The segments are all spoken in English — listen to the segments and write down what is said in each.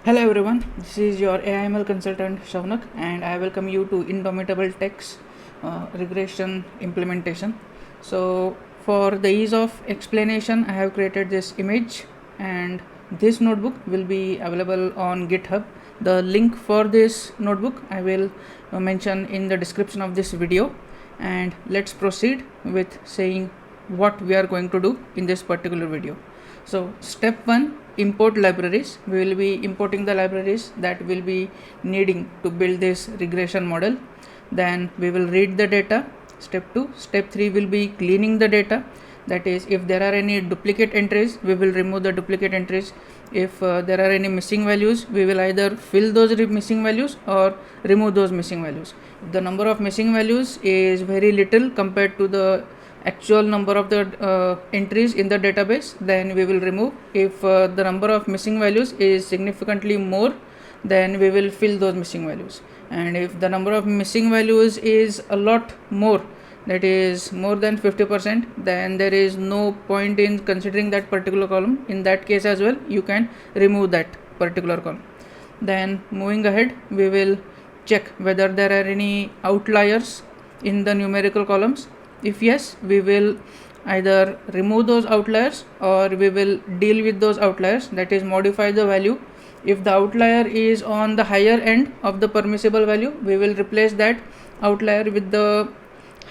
Hello everyone, this is your AIML consultant Shaunak and I welcome you to Indomitable Tech's regression implementation. So for the ease of explanation, I have created this image and this notebook will be available on GitHub. The link for this notebook I will mention in the description of this video, and let's proceed with saying what we are going to do in this particular video. So step 1, import libraries. We will be importing the libraries that will be needing to build this regression model. Then we will read the data. Step 2. Step 3 will be cleaning the data. That is, if there are any duplicate entries, we will remove the duplicate entries. If there are any missing values, we will either fill those missing values or remove those missing values. If the number of missing values is very little compared to the actual number of the entries in the database, then we will remove. If the number of missing values is significantly more, then we will fill those missing values. And if the number of missing values is a lot more, that is more than 50%, then there is no point in considering that particular column. In that case as well, you can remove that particular column. Then moving ahead, we will check whether there are any outliers in the numerical columns. If yes, we will either remove those outliers or we will deal with those outliers, that is modify the value. If the outlier is on the higher end of the permissible value, we will replace that outlier with the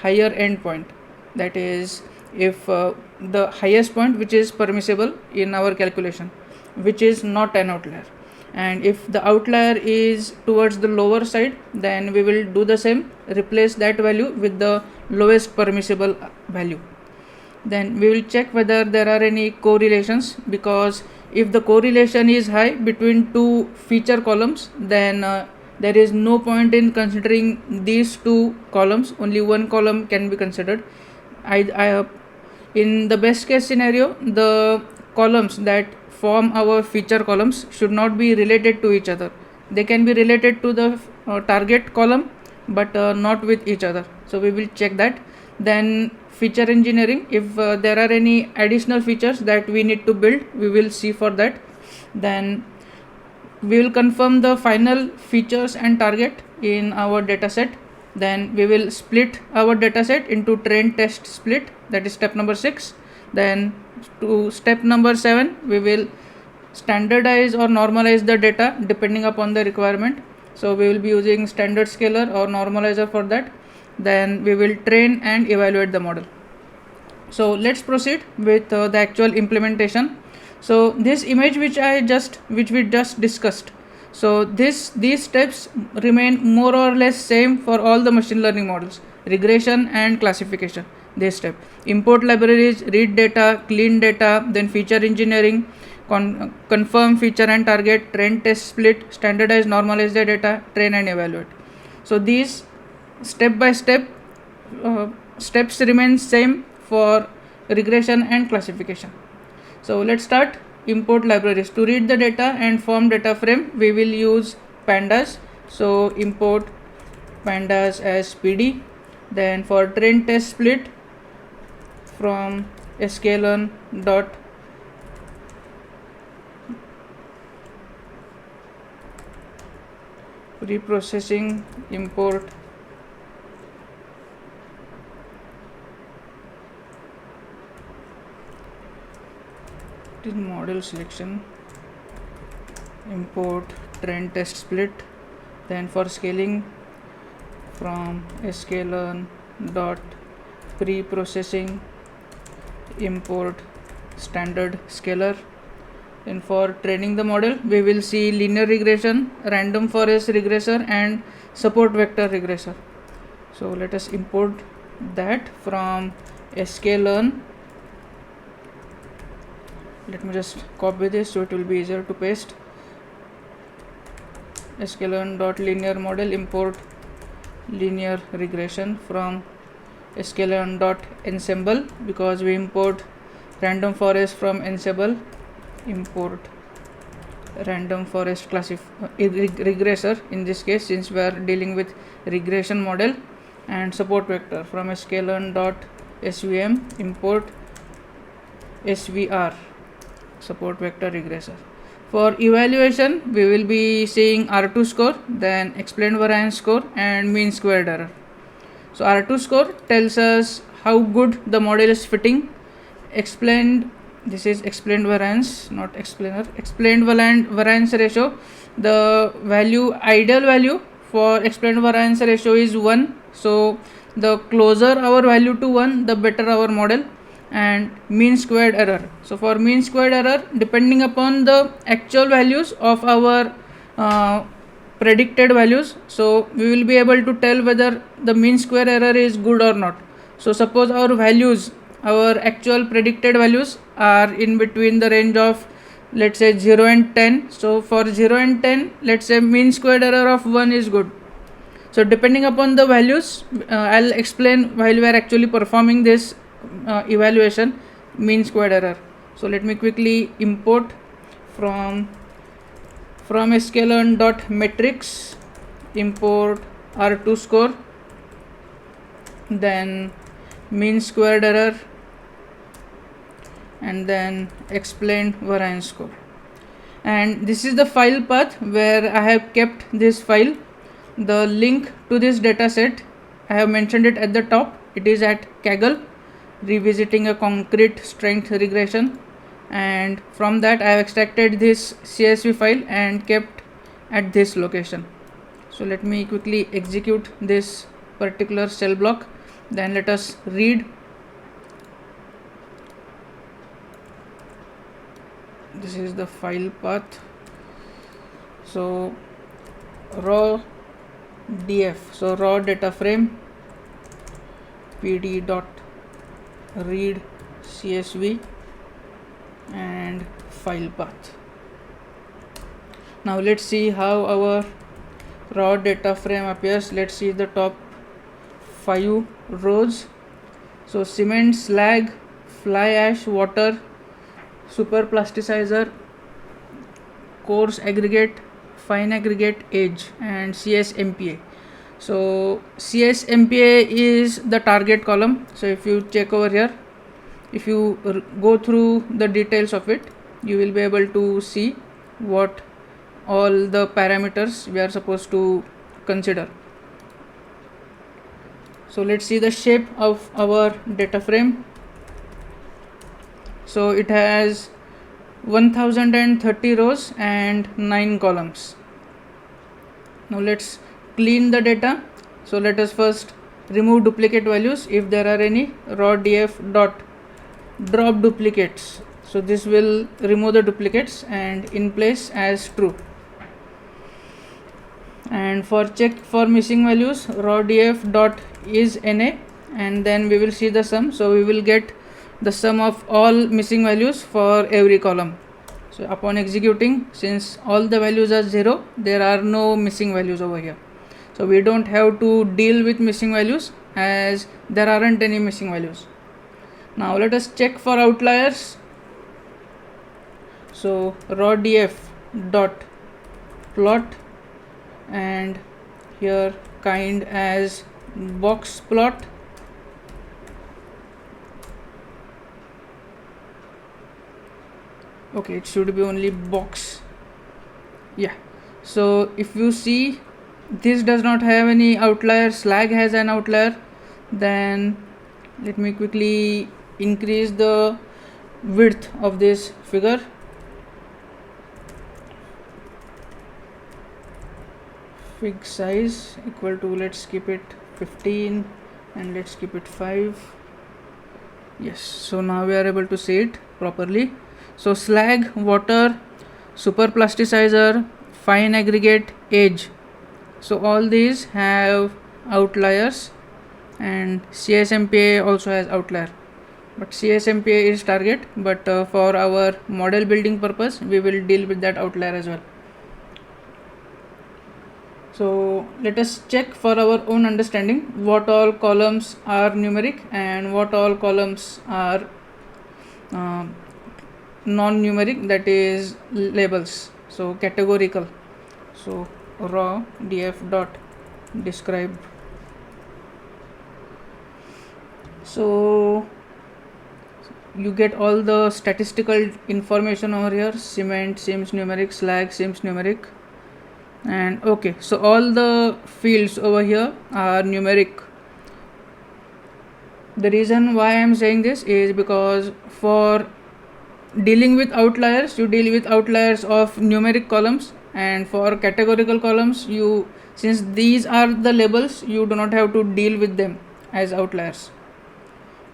higher end point. That is, if the highest point which is permissible in our calculation, which is not an outlier. And if the outlier is towards the lower side, then we will do the same, replace that value with the lowest permissible value. Then we will check whether there are any correlations, because if the correlation is high between two feature columns, then there is no point in considering these two columns. Only one column can be considered. In the best case scenario, the columns that form our feature columns should not be related to each other. They can be related to the target column, but not with each other. So we will check that. Then feature engineering, if there are any additional features that we need to build, we will see for that. Then we will confirm the final features and target in our dataset. Then we will split our dataset into train test split, that is step number 6. Then to step number 7, we will standardize or normalize the data depending upon the requirement. So we will be using standard scaler or normalizer for that. Then we will train and evaluate the model. So let's proceed with the actual implementation. So this image which we just discussed, so these steps remain more or less same for all the machine learning models: regression and classification. This step: import libraries, read data, clean data, then feature engineering, confirm feature and target, train test split, standardize, normalize the data, train and evaluate. So these step by step steps remain same for regression and classification. So let's start. Import libraries. To read the data and form data frame, we will use pandas. So import pandas as pd. Then for train test split, from sklearn dot preprocessing import model selection, import train test split. Then for scaling, from sklearn dot preprocessing import standard scaler. And for training the model, we will see linear regression, random forest regressor, and support vector regressor. So let us import that from sklearn. Let me just copy this so it will be easier to paste. sklearn dot linear model, import linear regression from sklearn dot ensemble, because we import random forest from ensemble. Import random forest regressor in this case, since we are dealing with regression model. And support vector, from sklearn dot svm, import svr, support vector regressor. For evaluation, we will be seeing R2 score, then explained variance score and mean squared error. So R2 score tells us how good the model is fitting. This is explained variance, not explainer. Explained variance ratio, the ideal value for explained variance ratio is 1. So the closer our value to 1, the better our model. And mean squared error, so for mean squared error, depending upon the actual values of our predicted values, so we will be able to tell whether the mean square error is good or not. So suppose our actual predicted values are in between the range of, let's say, 0 and 10. So for 0 and 10, let's say mean squared error of 1 is good. So depending upon the values, I'll explain while we are actually performing this evaluation mean squared error. So let me quickly import from sklearn.metrics, import R2 score, then mean squared error, and then explained variance score. And this is the file path where I have kept this file. The link to this dataset, I have mentioned it at the top. It is at Kaggle, revisiting a concrete strength regression, and from that I have extracted this CSV file and kept at this location. So let me quickly execute this particular cell block, then let us read. This is the file path. So raw df, so raw data frame pd dot read CSV and file path. Now let's see how our raw data frame appears. Let's see the top 5 rows. So cement, slag, fly ash, water, super plasticizer, coarse aggregate, fine aggregate, age, and CSMPA. So CSMPA is the target column. So if you check over here, if you go through the details of it, you will be able to see what all the parameters we are supposed to consider. So let's see the shape of our data frame. So it has 1030 rows and 9 columns. Now let's clean the data. So let us first remove duplicate values if there are any. Raw df dot drop duplicates, so this will remove the duplicates and in place as true. And for check for missing values, raw df dot is na, and then we will see the sum. So we will get the sum of all missing values for every column. So upon executing, since all the values are 0, there are no missing values over here. So we don't have to deal with missing values as there aren't any missing values. Now let us check for outliers. So raw df dot plot, and here kind as box plot. Okay, it should be only box. Yeah. So if you see, this does not have any outlier, slag has an outlier. Then let me quickly increase the width of this figure. Fig size equal to, let's keep it 15 and let's keep it 5. Yes, so now we are able to see it properly. So slag, water, super plasticizer, fine aggregate, age, so all these have outliers, and CSMPA also has outlier, but CSMPA is target, but for our model building purpose we will deal with that outlier as well. So let us check for our own understanding what all columns are numeric and what all columns are non-numeric, that is labels, so categorical. So raw df dot describe. So you get all the statistical information over here: cement seems numeric, slag seems numeric. And okay, so all the fields over here are numeric. The reason why I am saying this is because for dealing with outliers, you deal with outliers of numeric columns, and for categorical columns, you, since these are the labels, you do not have to deal with them as outliers.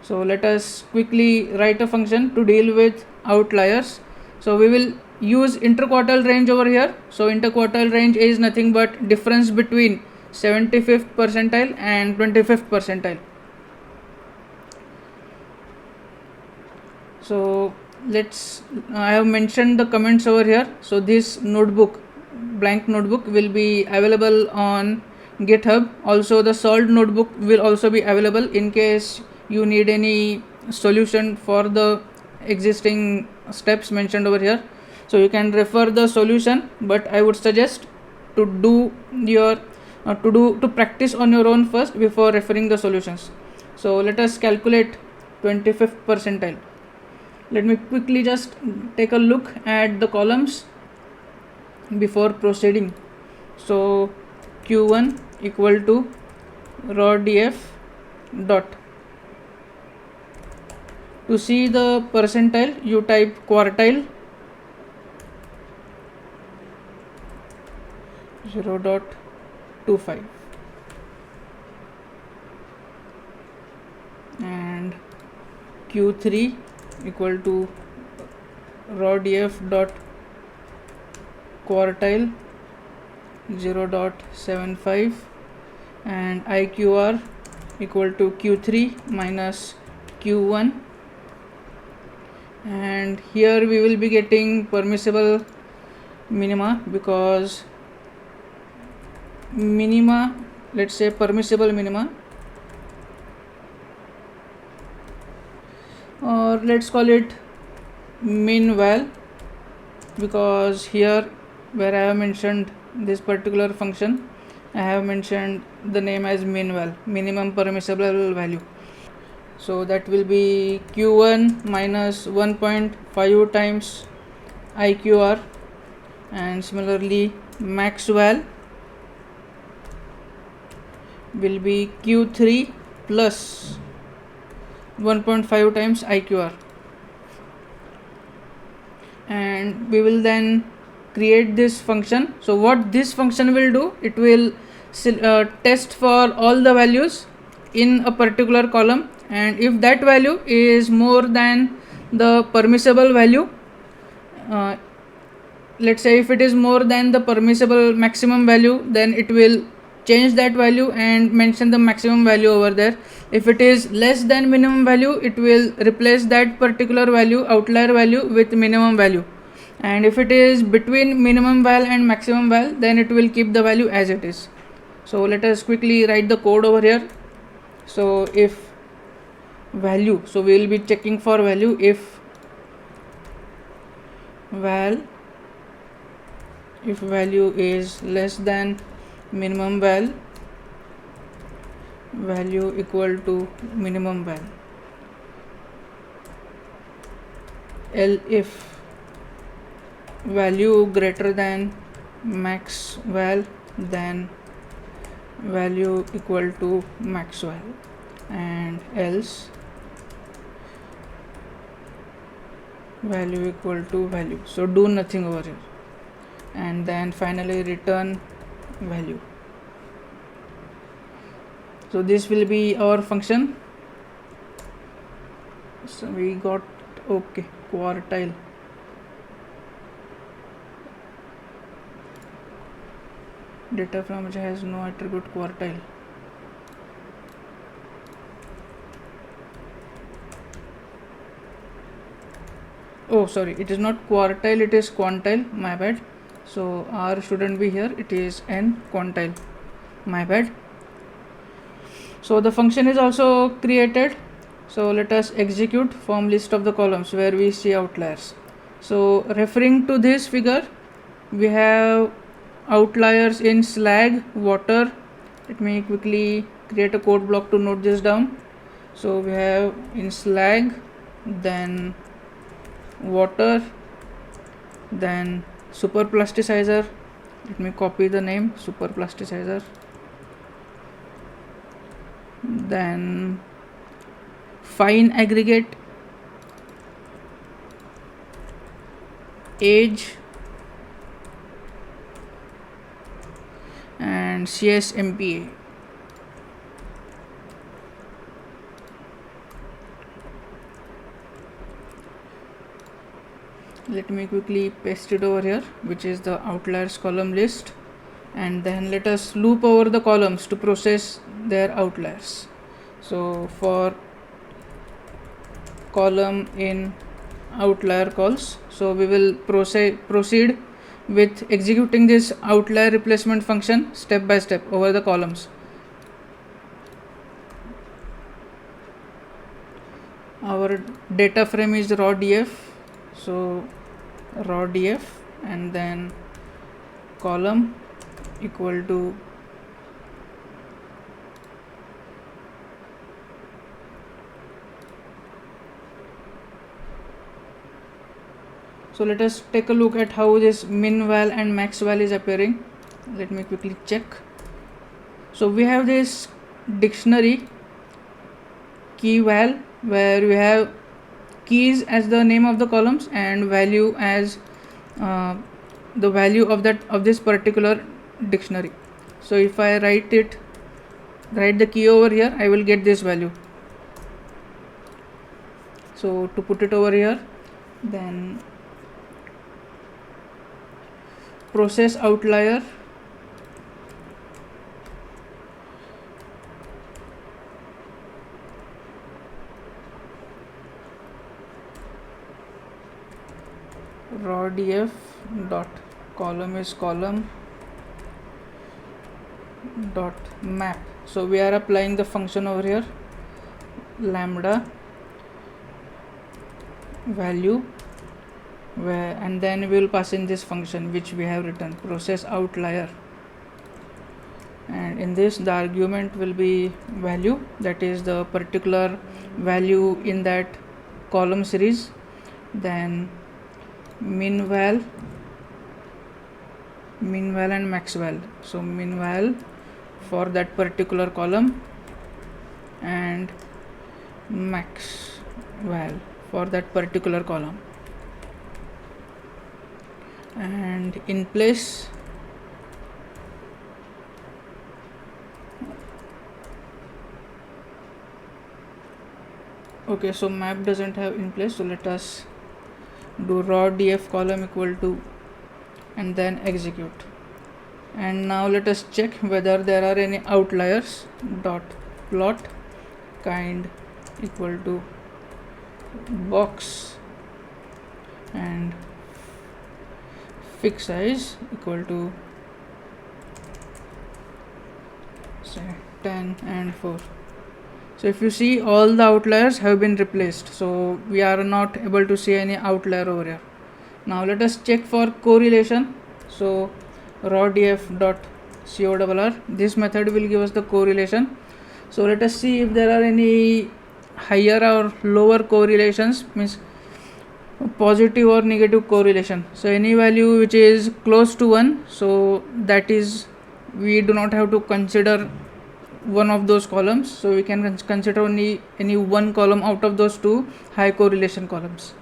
So let us quickly write a function to deal with outliers. So we will use interquartile range over here. So interquartile range is nothing but difference between 75th percentile and 25th percentile. So I have mentioned the comments over here. So this notebook, blank notebook, will be available on GitHub. Also the solved notebook will also be available in case you need any solution for the existing steps mentioned over here. So you can refer the solution, but I would suggest to do your to practice on your own first before referring the solutions. So let us calculate 25th percentile. Let me quickly just take a look at the columns before proceeding. So q1 equal to raw df dot. To see the percentile, you type quartile 0.25 and q3 equal to raw df dot quartile 0.75 and iqr equal to q3 minus q1, and here we will be getting permissible minima, because minima, let's say permissible minima, or let's call it min val, because here where I have mentioned this particular function, I have mentioned the name as min val, minimum permissible value. So that will be q1 minus 1.5 times iqr, and similarly max val will be q3 plus 1.5 times iqr, and we will then create this function. So what this function will do, it will test for all the values in a particular column, and if that value is more than the permissible value, let's say if it is more than the permissible maximum value, then it will change that value and mention the maximum value over there. If it is less than minimum value, it will replace that particular value, outlier value, with minimum value, and if it is between minimum val and maximum val, then it will keep the value as it is. So let us quickly write the code over here. So if value, so we will be checking for value. If value is less than minimum val, value equal to minimum val. If value greater than max val, then value equal to max val, and else value equal to value. So do nothing over here, and then finally return value. So this will be our function. So we got okay, quartile. Data from which has no attribute quartile. Oh sorry, it is not quartile, it is quantile, my bad. So R shouldn't be here, it is n quantile, my bad. So the function is also created. So let us execute from list of the columns where we see outliers. So referring to this figure, we have outliers in slag, water. Let me quickly create a code block to note this down. So we have in slag then water, then super plasticizer. Let me copy the name, super plasticizer. Then fine aggregate, age, and CSMPA. Let me quickly paste it over here, which is the outliers column list, and then let us loop over the columns to process their outliers. So for column in outlier calls, so we will proceed with executing this outlier replacement function step by step over the columns. Our data frame is raw df, so raw df, and then column equal to so let us take a look at how this min val and max val is appearing. Let me quickly check. So we have this dictionary key val where we have keys as the name of the columns and value as the value of this particular dictionary. So if I write the key over here, I will get this value. So to put it over here, then process outlier, raw df dot column is column dot map. So we are applying the function over here, lambda value, where and then we will pass in this function which we have written, process outlier, and in this the argument will be value, that is the particular value in that column series, then min val and max val. So min val for that particular column and max val for that particular column, and in place okay, so map doesn't have in place, so let us do raw df column equal to and then execute. And now let us check whether there are any outliers. Dot plot kind equal to box and fixed size equal to say 10 and 4. So if you see, all the outliers have been replaced, so we are not able to see any outlier over here. Now let us check for correlation. So raw df dot corr, this method will give us the correlation. So let us see if there are any higher or lower correlations, means positive or negative correlation. So any value which is close to 1, so that is, we do not have to consider one of those columns, so we can consider only any one column out of those two high correlation columns.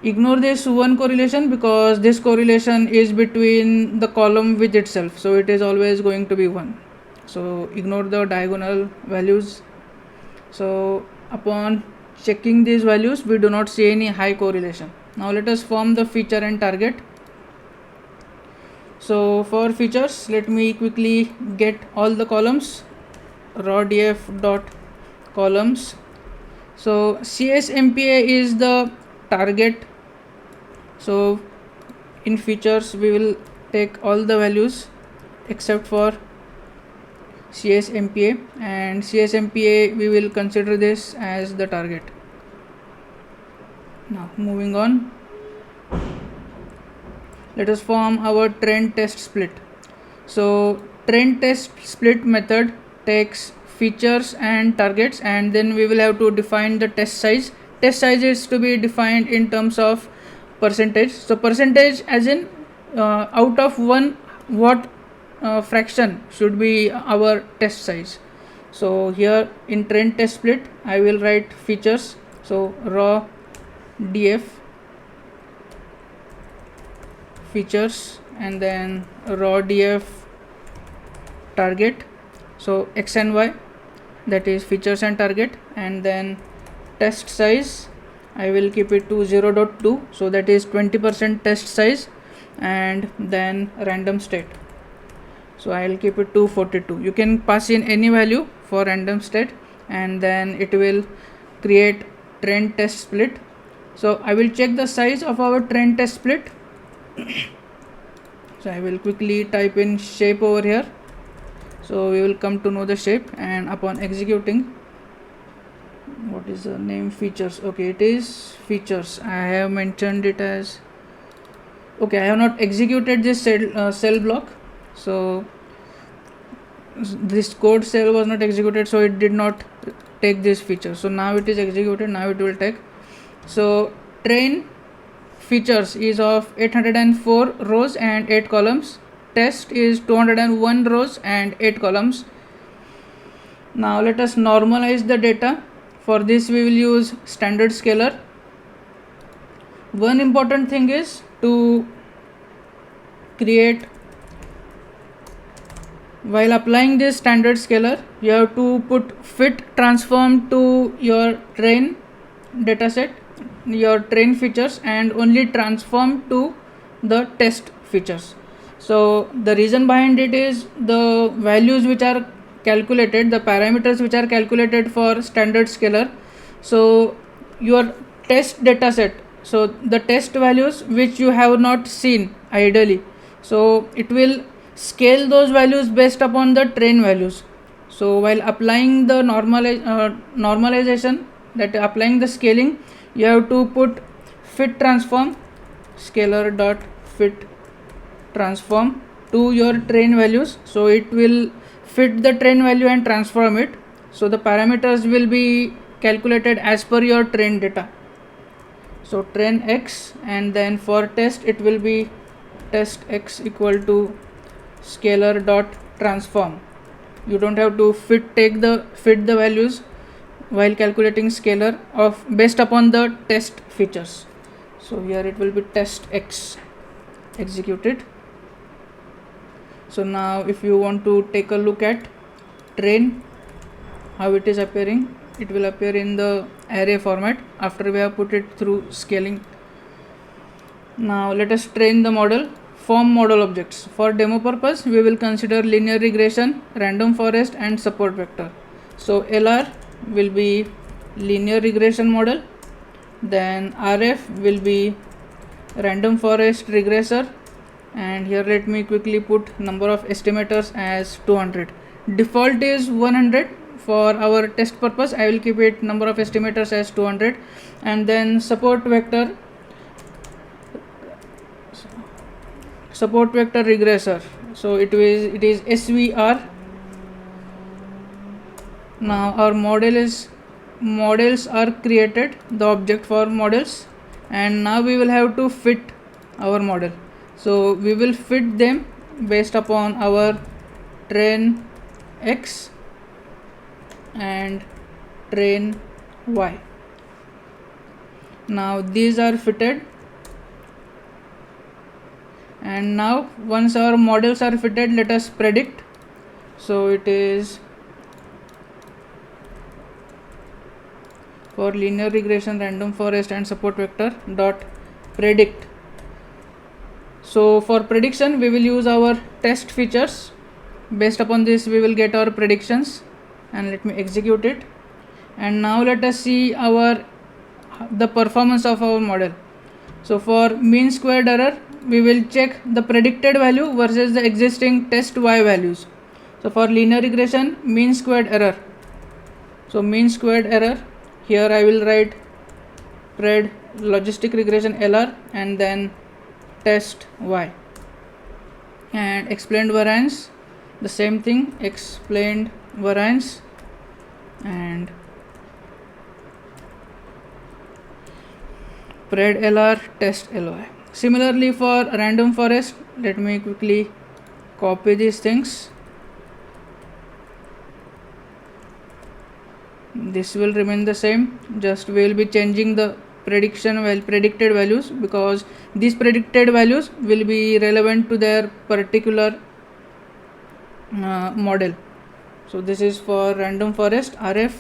Ignore this one correlation because this correlation is between the column with itself, so it is always going to be 1. So ignore the diagonal values. So upon checking these values, we do not see any high correlation. Now let us form the feature and target. So for features, let me quickly get all the columns, raw df dot columns. So CSMPA is the target. So in features we will take all the values except for CSMPA, and CSMPA we will consider this as the target. Now moving on, let us form our trend test split. So trend test split method takes features and targets, and then we will have to define the test size test size is to be defined in terms of percentage. So percentage as in out of 1 what fraction should be our test size. So here in train test split I will write features, so raw df features and then raw df target, so x and y, that is features and target, and then test size I will keep it to 0.2, so that is 20% test size, and then random state, so I will keep it to 42. You can pass in any value for random state and then it will create train test split. So I will check the size of our train test split. So I will quickly type in shape over here, so we will come to know the shape, and upon executing, what is the name, features, okay, it is features. I have mentioned it as, okay, I have not executed this cell block, so this code cell was not executed, so it did not take this feature. So now it is executed, now it will take. So train features is of 804 rows and 8 columns, test is 201 rows and 8 columns. Now let us normalize the data. For this we will use standard scaler. One important thing is to create, while applying this standard scaler, you have to put fit transform to your train dataset, your train features, and only transform to the test features. So the reason behind it is the values which are calculated, the parameters which are calculated for standard scaler, so your test dataset, so the test values which you have not seen ideally, so it will scale those values based upon the train values. So while applying the normalization, that applying the scaling, you have to put fit transform, scalar dot fit transform to your train values, so it will fit the train value and transform it, so the parameters will be calculated as per your train data. So train x, and then for test it will be test x equal to scalar dot transform. You don't have to fit the values while calculating scalar of based upon the test features. So here it will be test x executed. So now if you want to take a look at train, how it is appearing, it will appear in the array format after we have put it through scaling. Now let us train the model. Form model objects. For demo purpose we will consider linear regression, random forest, and support vector. So LR will be linear regression model, then RF will be random forest regressor, and here let me quickly put number of estimators as 200. Default is 100. For our test purpose I will keep it number of estimators as 200, and then support vector regressor, so it is SVR. Now our models are created, the object for models, and now we will have to fit our model. So we will fit them based upon our train x and train y. Now these are fitted, and now once our models are fitted, let us predict. So it is for linear regression, random forest, and support vector dot predict. So for prediction we will use our test features. Based upon this we will get our predictions, and let me execute it. And now let us see the performance of our model. So for mean squared error we will check the predicted value versus the existing test y values. So for linear regression, mean squared error, so mean squared error, here I will write pred logistic regression LR and then test y, and explained variance, the same thing, explained variance, and pred lr test loy. Similarly for random forest, let me quickly copy these things. This will remain the same, just we will be changing the predicted values, because these predicted values will be relevant to their particular model. So this is for random forest rf,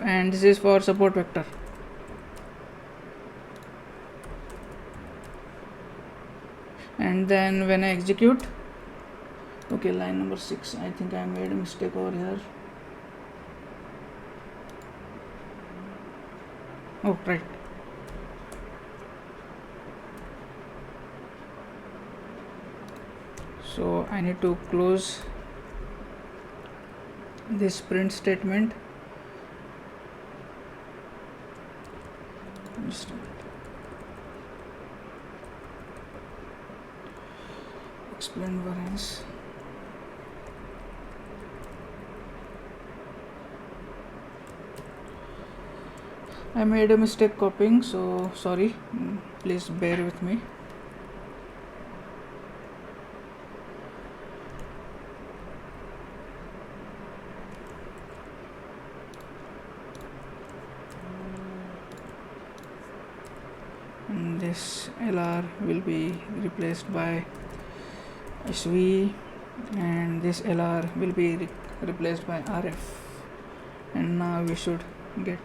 and this is for support vector. And then when I execute, okay, line number 6, I think I made a mistake over here. Oh, right. So I need to close this print statement. Just a minute. Explain variance. I made a mistake copying, so sorry, please bear with me. And this LR will be replaced by SV, and this LR will be replaced by RF, and now we should get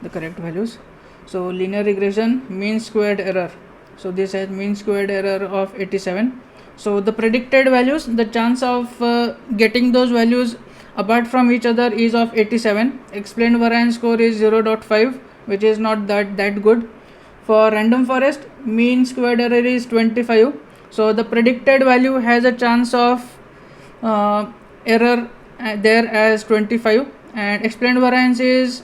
the correct values. So linear regression, mean squared error. So this has mean squared error of 87. So the predicted values, the chance of getting those values apart from each other is of 87. Explained variance score is 0.5, which is not that good. For random forest, mean squared error is 25. So the predicted value has a chance of error there as 25, and explained variance is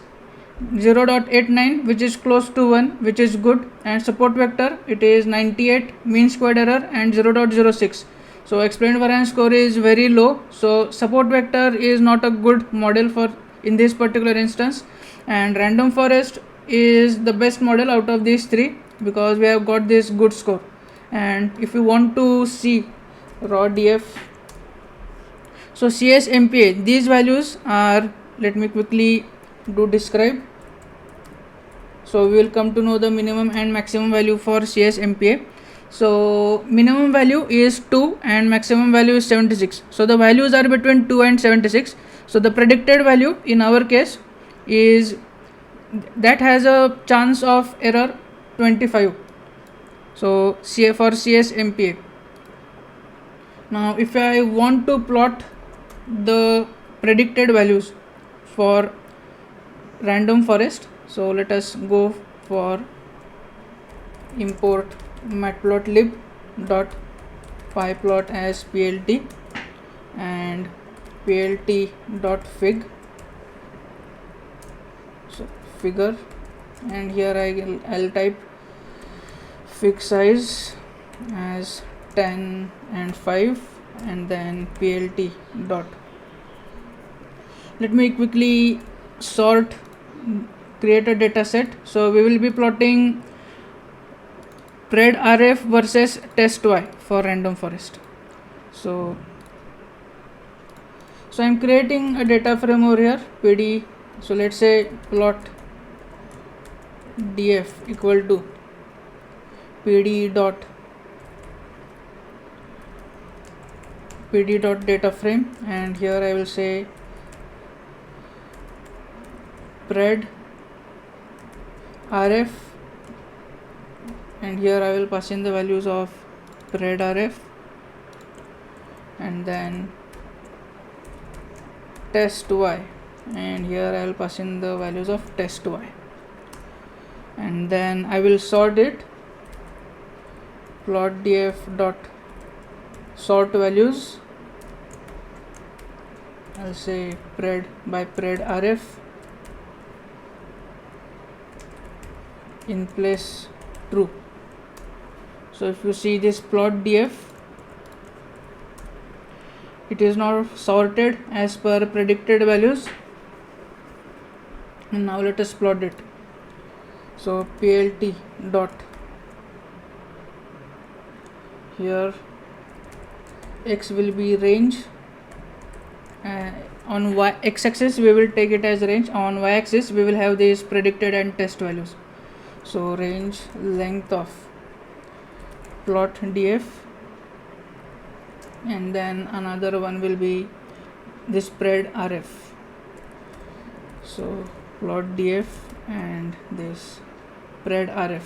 0.89, which is close to 1, which is good. And support vector, it is 98, mean squared error, and 0.06. So explained variance score is very low, so support vector is not a good model for in this particular instance. And random forest is the best model out of these three, because we have got this good score. And if you want to see raw df, so CS MPA, these values are, let me quickly do describe. So we will come to know the minimum and maximum value for CS MPA. So minimum value is 2 and maximum value is 76. So the values are between 2 and 76. So the predicted value in our case is, that has a chance of error 25. So for CS MPA. Now if I want to plot the predicted values for random forest, so let us go for import matplotlib dot pyplot as plt and plt dot fig, so figure, and here I'll type fig size as 10 and 5, and then plt dot. Let me quickly create a data set. So we will be plotting pred rf versus test y for random forest. So I'm creating a data frame over here, pd. So let's say plot df equal to pd dot data frame, and here I will say pred rf, and here I will pass in the values of pred rf, and then test y, and here I will pass in the values of test y, and then I will sort it, plot df dot sort values. I'll say pred by pred rf in place true. So if you see this plot df, it is now sorted as per predicted values, And now let us plot it. So plt dot, here x will be range, on x-axis we will take it as range, on y-axis we will have these predicted and test values. So range length of plot df, and then another one will be this spread rf. So plot df and this spread rf,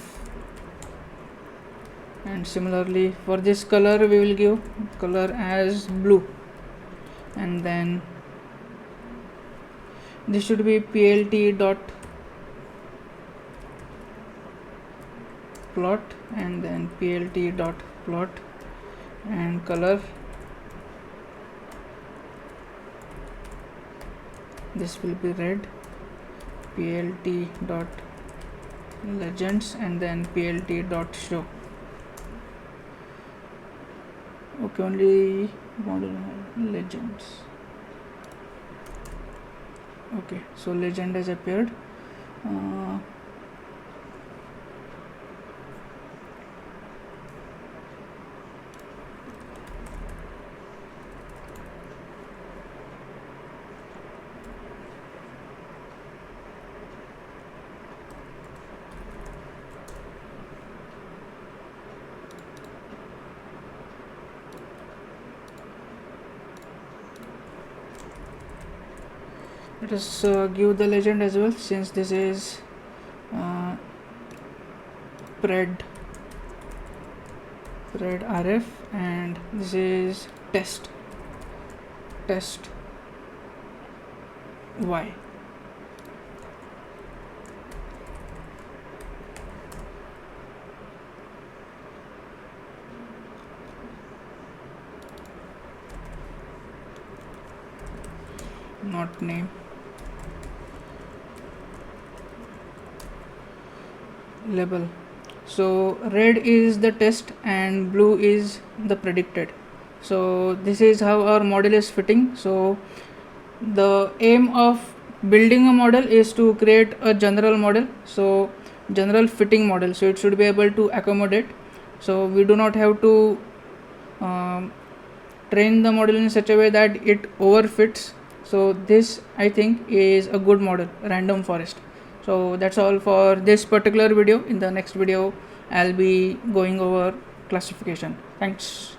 and similarly for this color we will give color as blue, and then this should be plt dot plot, and then plt dot plot, and color this will be red, plt dot legends, and then plt dot show. Okay, only model legends. Okay, so legend has appeared. Let us give the legend as well, since this is spread rf, and this is test y. Not name. Label. So red is the test and blue is the predicted. So this is how our model is fitting. So the aim of building a model is to create a general model, so general fitting model, so it should be able to accommodate. So we do not have to train the model in such a way that it overfits. So this, I think, is a good model, random forest. So that's all for this particular video. In the next video I'll be going over classification. Thanks.